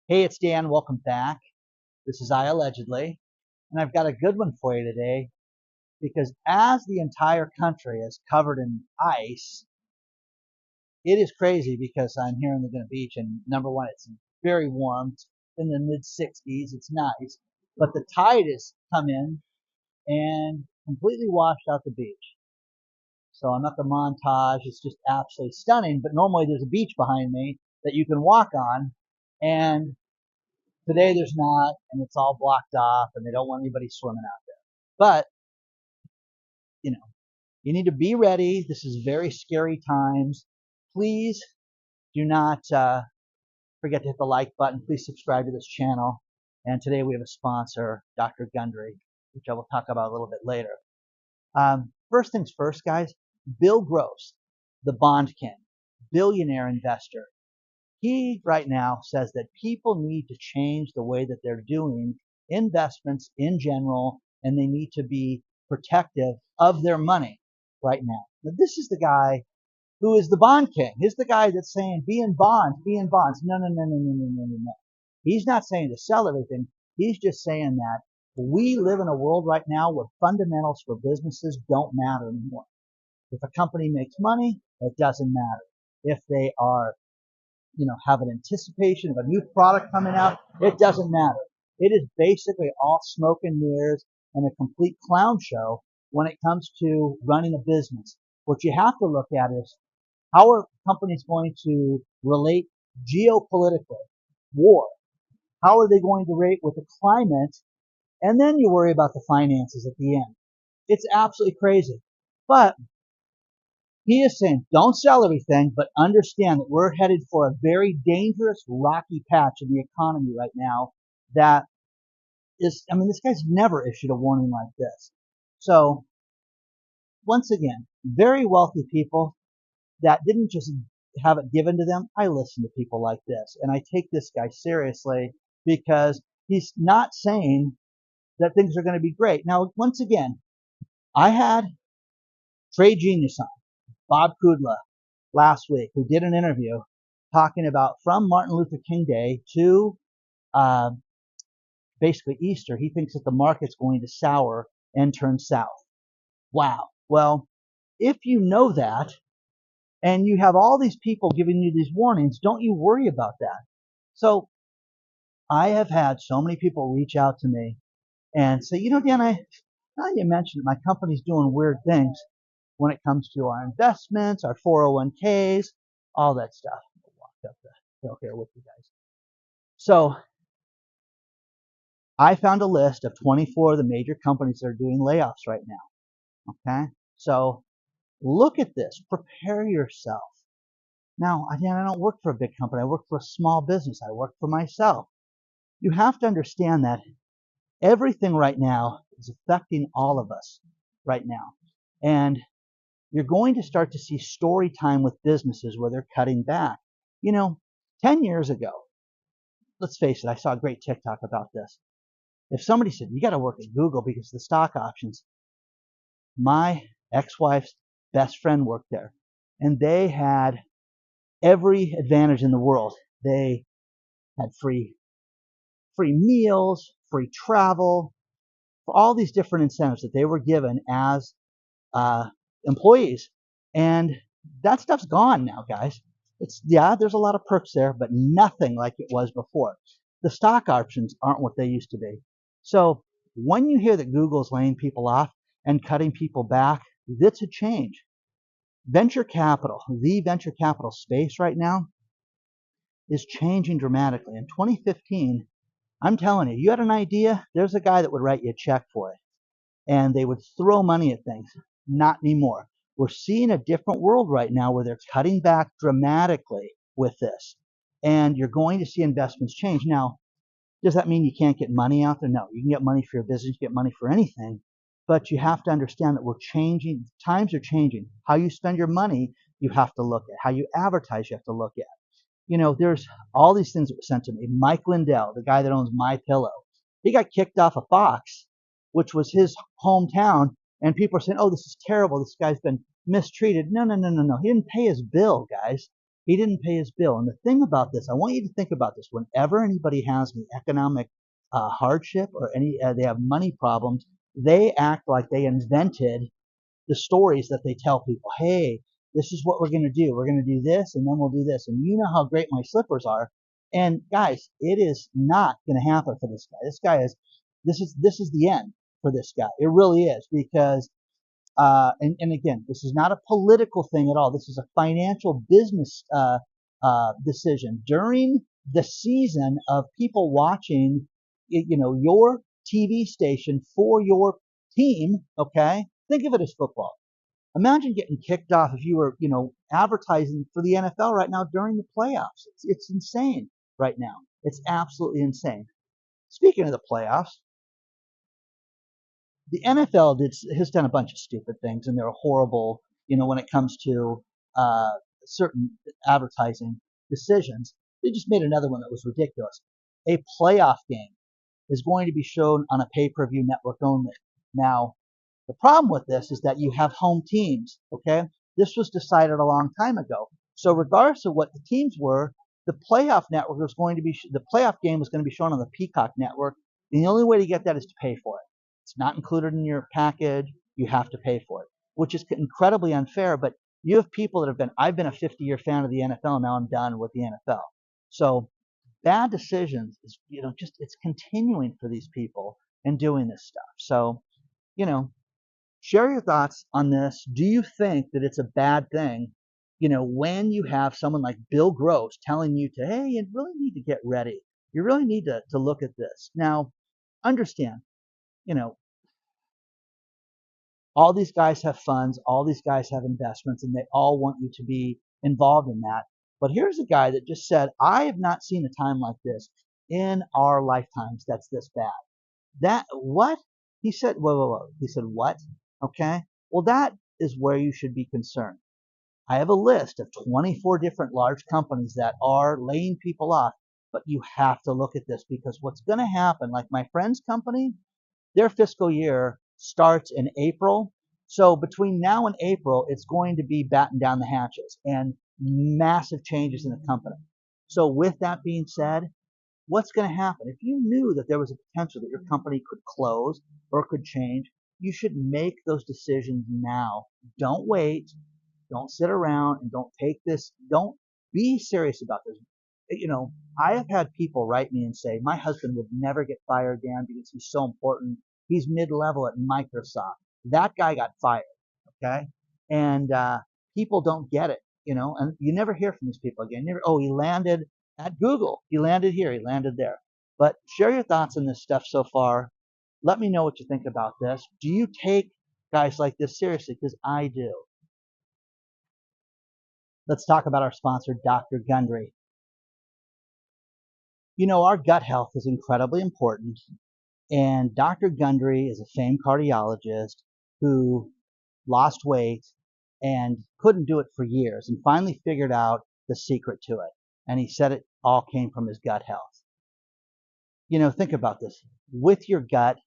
Hey, it's Dan. Welcome back. This is iAllegedly, and I've got a good one for you today because as the entire country is covered in ice, it is crazy because I'm here in Laguna Beach, and number one, it's very warm. It's in the mid 60s. It's nice, but the tide has come in and completely washed out the beach. So I'm at the montage. It's just absolutely stunning. But normally there's a beach behind me that you can walk on, and today there's not, and it's all blocked off, and they don't want anybody swimming out there. But, you know, you need to be ready. This is very scary times. Please do not forget to hit the like button. Please subscribe to this channel. And today we have a sponsor, Dr. Gundry, which I will talk about a little bit later. First things first, guys. Bill Gross, the bond king, billionaire investor. He right now says that people need to change the way that they're doing investments in general, and they need to be protective of their money right now. Now, this is the guy who is the bond king. He's the guy that's saying, be in bonds, be in bonds. No, no, no, no, no, no, no, no, no. He's not saying to sell everything. He's just saying that we live in a world right now where fundamentals for businesses don't matter anymore. If a company makes money, it doesn't matter. If they are have an anticipation of a new product coming out, it doesn't matter. It is basically all smoke and mirrors and a complete clown show when it comes to running a business. What you have to look at is how are companies going to relate geopolitically, war? How are they going to rate with the climate? And then you worry about the finances at the end. It's absolutely crazy. But he is saying, don't sell everything, but understand that we're headed for a very dangerous, rocky patch in the economy right now that this guy's never issued a warning like this. So, once again, very wealthy people that didn't just have it given to them. I listen to people like this, and I take this guy seriously because he's not saying that things are going to be great. Now, once again, I had Trade Genius on, Bob Kudla, last week, who did an interview talking about from Martin Luther King Day to uh, basically Easter, he thinks that the market's going to sour and turn south. Wow. Well, if you know that and you have all these people giving you these warnings, don't you worry about that. So I have had so many people reach out to me and say, Dan, now you mentioned that my company's doing weird things when it comes to our investments, our 401ks, all that stuff. I'll walk up the hill here with you guys. So I found a list of 24 of the major companies that are doing layoffs right now. Okay. So look at this. Prepare yourself. Now, again, I don't work for a big company. I work for a small business. I work for myself. You have to understand that everything right now is affecting all of us right now. And you're going to start to see story time with businesses where they're cutting back. 10 years ago, let's face it, I saw a great TikTok about this. If somebody said, you got to work at Google because of the stock options, my ex-wife's best friend worked there, and they had every advantage in the world. They had free meals, free travel, for all these different incentives that they were given as employees. And that stuff's gone now, guys. There's a lot of perks there, but nothing like it was before. The stock options aren't what they used to be. So when you hear that Google's laying people off and cutting people back, that's a change. Venture capital, the venture capital space right now is changing dramatically. In 2015, I'm telling you, you had an idea, there's a guy that would write you a check for it. And they would throw money at things. Not anymore. We're seeing a different world right now where they're cutting back dramatically with this. And you're going to see investments change. Now, does that mean you can't get money out there? No, you can get money for your business, you can get money for anything. But you have to understand that we're changing. Times are changing. How you spend your money, you have to look at. How you advertise, you have to look at. There's all these things that were sent to me. Mike Lindell, the guy that owns My Pillow, he got kicked off of Fox, which was his hometown, and people are saying, "Oh, this is terrible. This guy's been mistreated." No, no, no, no, no. He didn't pay his bill, guys. He didn't pay his bill. And the thing about this, I want you to think about this. Whenever anybody has the economic hardship or they have money problems, they act like they invented the stories that they tell people. Hey, this is what we're going to do. We're going to do this, and then we'll do this. And you know how great my slippers are. And guys, it is not going to happen for this guy. This is the end for this guy. It really is, because and again, this is not a political thing at all. This is a financial business decision during the season of people watching, your TV station for your team. Okay, think of it as football. Imagine getting kicked off if you were, advertising for the NFL right now during the playoffs. It's insane right now. It's absolutely insane. Speaking of the playoffs, the NFL has done a bunch of stupid things, and they're horrible, when it comes to certain advertising decisions. They just made another one that was ridiculous. A playoff game is going to be shown on a pay-per-view network only. Now, the problem with this is that you have home teams, okay? This was decided a long time ago. So regardless of what the teams were, the playoff network was going to be the playoff game was going to be shown on the Peacock network. And the only way to get that is to pay for it. It's not included in your package. You have to pay for it, which is incredibly unfair. But you have people that I've been a 50-year fan of the NFL. Now I'm done with the NFL. So bad decisions is, it's continuing for these people and doing this stuff. So, share your thoughts on this. Do you think that it's a bad thing, when you have someone like Bill Gross telling you hey, you really need to get ready. You really need to look at this. Now, understand, you know, all these guys have funds, all these guys have investments, and they all want you to be involved in that. But here's a guy that just said, I have not seen a time like this in our lifetimes that's this bad. That, what? He said, whoa. He said, what? Okay. Well, that is where you should be concerned. I have a list of 24 different large companies that are laying people off, but you have to look at this, because what's going to happen, like my friend's company, their fiscal year starts in April. So between now and April, it's going to be batten down the hatches and massive changes in the company. So with that being said, what's going to happen? If you knew that there was a potential that your company could close or could change, you should make those decisions now. Don't wait. Don't sit around and don't be serious about this. I have had people write me and say, my husband would never get fired, Dan, because he's so important. He's mid-level at Microsoft. That guy got fired, okay? And people don't get it, and you never hear from these people again. He landed at Google. He landed here. He landed there. But share your thoughts on this stuff so far. Let me know what you think about this. Do you take guys like this seriously? Because I do. Let's talk about our sponsor, Dr. Gundry. Our gut health is incredibly important, and Dr. Gundry is a famed cardiologist who lost weight and couldn't do it for years, and finally figured out the secret to it. And he said it all came from his gut health. Think about this. With your gut,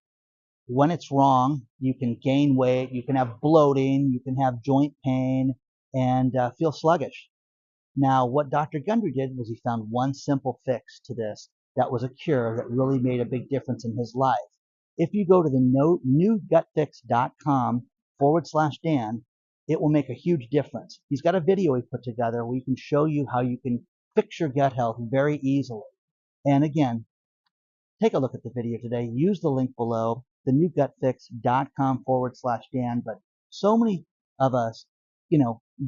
when it's wrong, you can gain weight, you can have bloating, you can have joint pain, and feel sluggish. Now, what Dr. Gundry did was he found one simple fix to this that was a cure that really made a big difference in his life. If you go to the newgutfix.com/Dan, it will make a huge difference. He's got a video he put together where he can show you how you can fix your gut health very easily. And again, take a look at the video today. Use the link below, the newgutfix.com/Dan. But so many of us,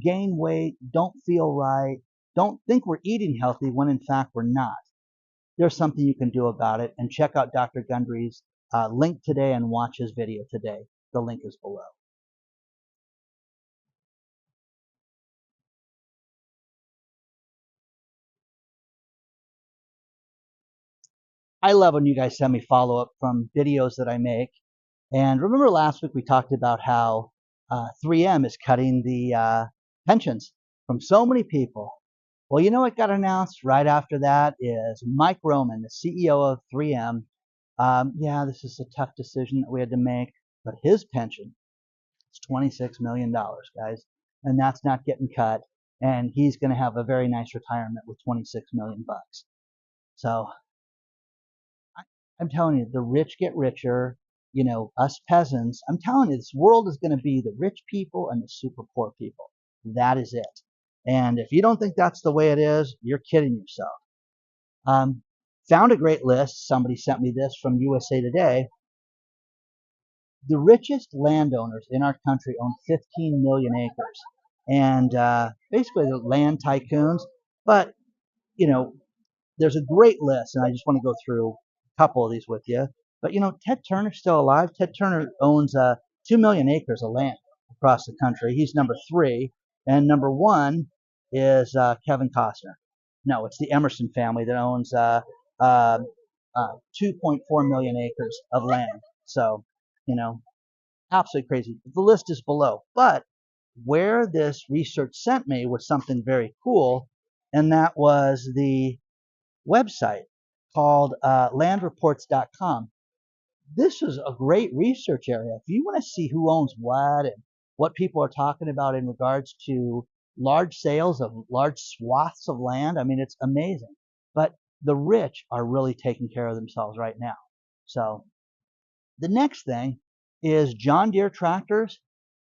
gain weight, don't feel right, don't think we're eating healthy when in fact we're not. There's something you can do about it. And check out Dr. Gundry's link today and watch his video today. The link is below. I love when you guys send me follow-up from videos that I make. And remember last week we talked about how 3M is cutting the pensions from so many people. Well, what got announced right after that is Mike Roman, the CEO of 3M. Yeah, this is a tough decision that we had to make, but his pension is $26 million, guys, and that's not getting cut. and he's going to have a very nice retirement with 26 million bucks. So I'm telling you, the rich get richer. Us peasants, I'm telling you, this world is going to be the rich people and the super poor people. That is it. And if you don't think that's the way it is, you're kidding yourself. Um, Found a great list. Somebody sent me this from USA Today. The richest landowners in our country own 15 million acres. And basically, they're land tycoons. But, you know, there's a great list, and I just want to go through a couple of these with you. But Ted Turner's still alive. Ted Turner owns 2 million acres of land across the country. He's number 3, and number 1 is Kevin Costner. No, it's the Emerson family that owns uh, 2.4 million acres of land. So, absolutely crazy. The list is below, but where this research sent me was something very cool, and that was the website called landreports.com. This is a great research area. If you want to see who owns what and what people are talking about in regards to large sales of large swaths of land, I mean, it's amazing. But the rich are really taking care of themselves right now. So the next thing is John Deere tractors.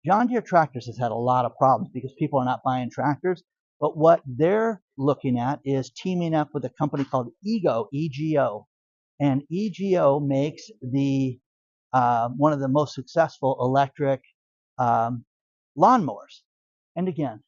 John Deere tractors has had a lot of problems because people are not buying tractors. But what they're looking at is teaming up with a company called EGO, and EGO makes the one of the most successful electric lawnmowers. And again,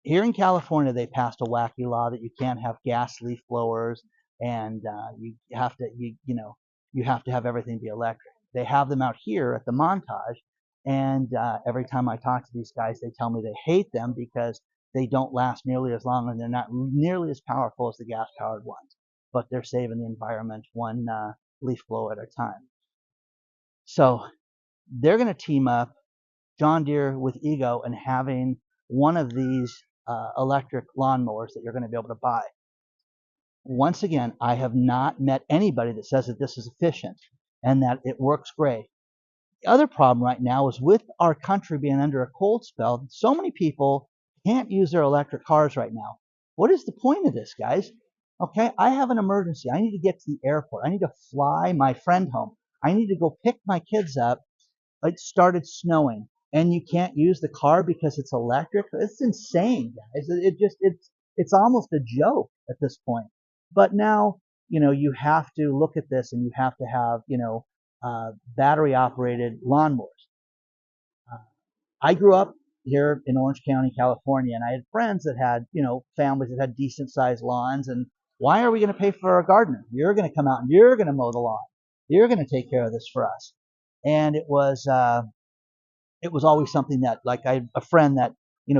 here in California, they passed a wacky law that you can't have gas leaf blowers, and you have to have everything be electric. They have them out here at the Montage, and every time I talk to these guys, they tell me they hate them because they don't last nearly as long and they're not nearly as powerful as the gas-powered ones. But they're saving the environment one leaf blower at a time. So they're going to team up John Deere with Ego and having one of these electric lawnmowers that you're going to be able to buy. Once again, I have not met anybody that says that this is efficient and that it works great. The other problem right now is with our country being under a cold spell, so many people can't use their electric cars right now. What is the point of this, guys? Okay, I have an emergency. I need to get to the airport. I need to fly my friend home. I need to go pick my kids up. It started snowing and you can't use the car because it's electric. It's insane, guys. It's almost a joke at this point. But now, you have to look at this and you have to have, battery operated lawnmowers. I grew up here in Orange County, California, and I had friends that had, families that had decent sized lawns. And why are we going to pay for a gardener? You're going to come out and you're going to mow the lawn. You're going to take care of this for us. And it was always something that, like, I had a friend that,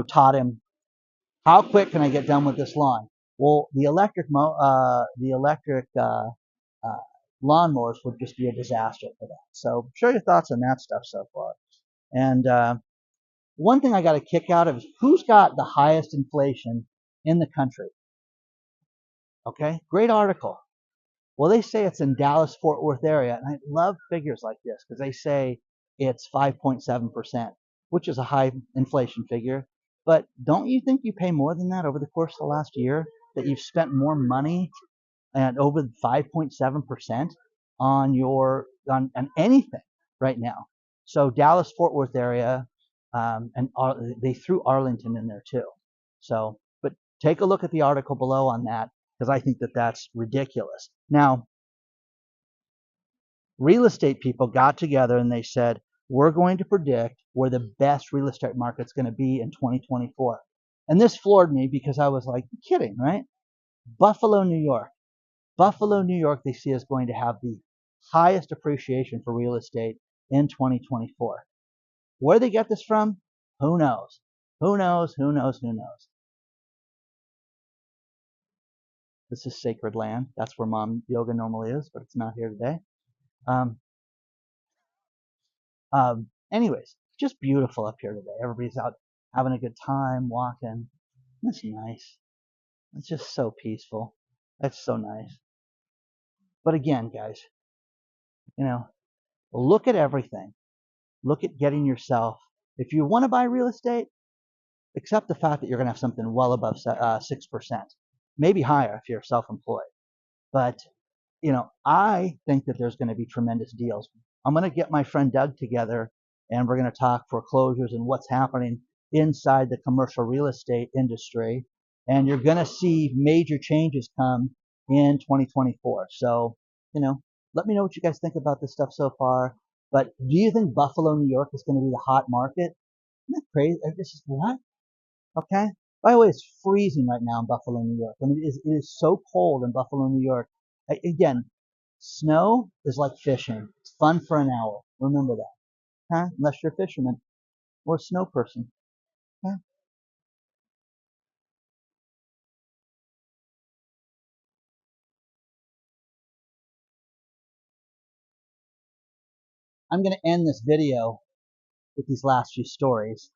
taught him, how quick can I get done with this lawn? Well, the electric lawnmowers would just be a disaster for that. So share your thoughts on that stuff so far. And one thing I got a kick out of is who's got the highest inflation in the country. Okay, great article. Well, they say it's in Dallas Fort Worth area, and I love figures like this because they say it's 5.7%, which is a high inflation figure. But don't you think you pay more than that over the course of the last year? That you've spent more money and over 5.7% on anything right now. So Dallas Fort Worth area, and they threw Arlington in there too. So, but take a look at the article below on that because I think that that's ridiculous. Now, real estate people got together and they said, we're going to predict where the best real estate market's going to be in 2024. And this floored me because I was like, you're kidding, right? Buffalo, New York. Buffalo, New York, they see is going to have the highest appreciation for real estate in 2024. Where they get this from? Who knows? Who knows? Who knows? Who knows? This is sacred land. That's where Mom Yoga normally is, but it's not here today. Anyways, just beautiful up here today. Everybody's out having a good time, walking. That's nice. It's just so peaceful. That's so nice. But again, guys, look at everything. Look at getting yourself. If you want to buy real estate, accept the fact that you're going to have something well above 6%, maybe higher if you're self-employed. But I think that there's going to be tremendous deals. I'm going to get my friend Doug together, and we're going to talk foreclosures and what's happening inside the commercial real estate industry. And you're going to see major changes come in 2024. So, let me know what you guys think about this stuff so far. But do you think Buffalo, New York is going to be the hot market? Isn't that crazy? This is what? Okay. By the way, it's freezing right now in Buffalo, New York. I mean, it is so cold in Buffalo, New York. Again, snow is like fishing. It's fun for an hour. Remember that. Okay? Unless you're a fisherman or a snow person. Okay? I'm going to end this video with these last few stories.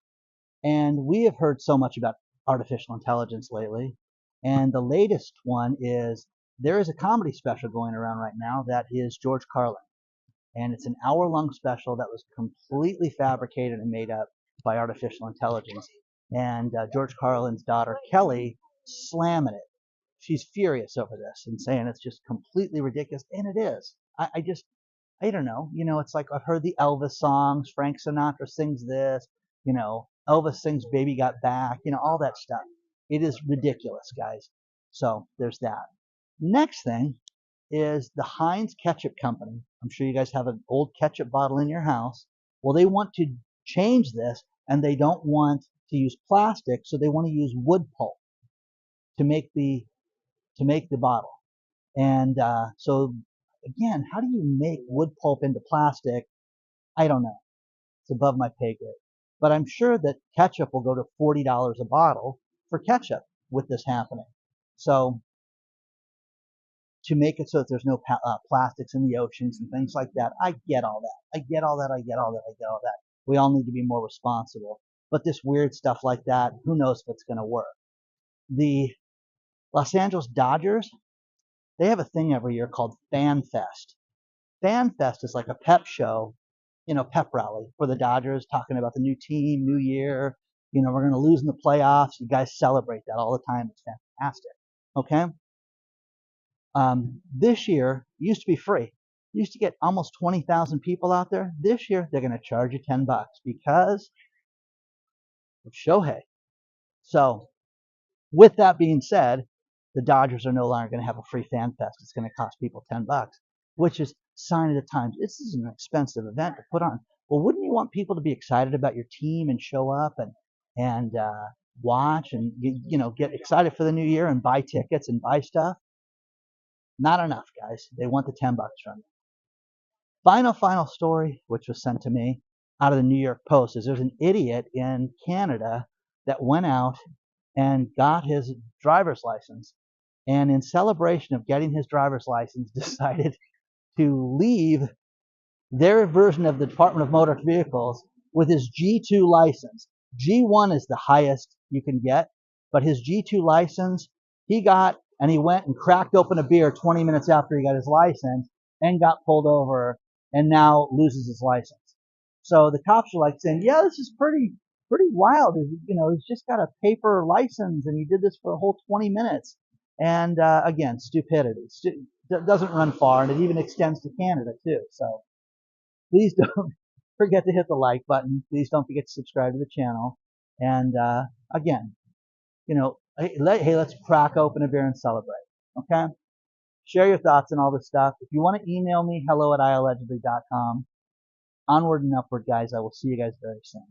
And we have heard so much about artificial intelligence lately. And the latest one is there is a comedy special going around right now that is George Carlin. And it's an hour-long special that was completely fabricated and made up by artificial intelligence. And George Carlin's daughter, Kelly, slamming it. She's furious over this and saying it's just completely ridiculous. And it is. I don't know. It's like I've heard the Elvis songs. Frank Sinatra sings this. Elvis sings Baby Got Back. All that stuff. It is ridiculous, guys. So there's that. Next thing is the Heinz ketchup company. I'm sure you guys have an old ketchup bottle in your house. Well, they want to change this, and they don't want to use plastic, so they want to use wood pulp to make the bottle. And so again, how do you make wood pulp into plastic? I don't know. It's above my pay grade. But I'm sure that ketchup will go to $40 a bottle for ketchup with this happening. So to make it so that there's no plastics in the oceans and things like that. I get all that. I get all that. I get all that. I get all that. We all need to be more responsible. But this weird stuff like that, who knows if it's going to work. The Los Angeles Dodgers, they have a thing every year called Fan Fest. Fan Fest is like a pep show, pep rally for the Dodgers, talking about the new team, new year. We're going to lose in the playoffs. You guys celebrate that all the time. It's fantastic. Okay? This year used to be free. Used to get almost 20,000 people out there. This year they're going to charge you $10 because of Shohei. So, with that being said, the Dodgers are no longer going to have a free fan fest. It's going to cost people $10, which is sign of the times. This is an expensive event to put on. Well, wouldn't you want people to be excited about your team and show up and watch and get excited for the new year and buy tickets and buy stuff? Not enough, guys. They want the $10 from you. Final story, which was sent to me out of the New York Post, is there's an idiot in Canada that went out and got his driver's license. And in celebration of getting his driver's license, decided to leave their version of the Department of Motor Vehicles with his G2 license. G1 is the highest you can get, but his G2 license, he got, and he went and cracked open a beer 20 minutes after he got his license and got pulled over and now loses his license. So the cops are like saying, yeah, this is pretty wild. He's just got a paper license and he did this for a whole 20 minutes. And again, stupidity. Doesn't run far, and it even extends to Canada too. So please don't forget to hit the like button. Please don't forget to subscribe to the channel. And again, hey, let's crack open a beer and celebrate. Okay? Share your thoughts on all this stuff. If you want to email me, hello@iallegedly.com. Onward and upward, guys. I will see you guys very soon.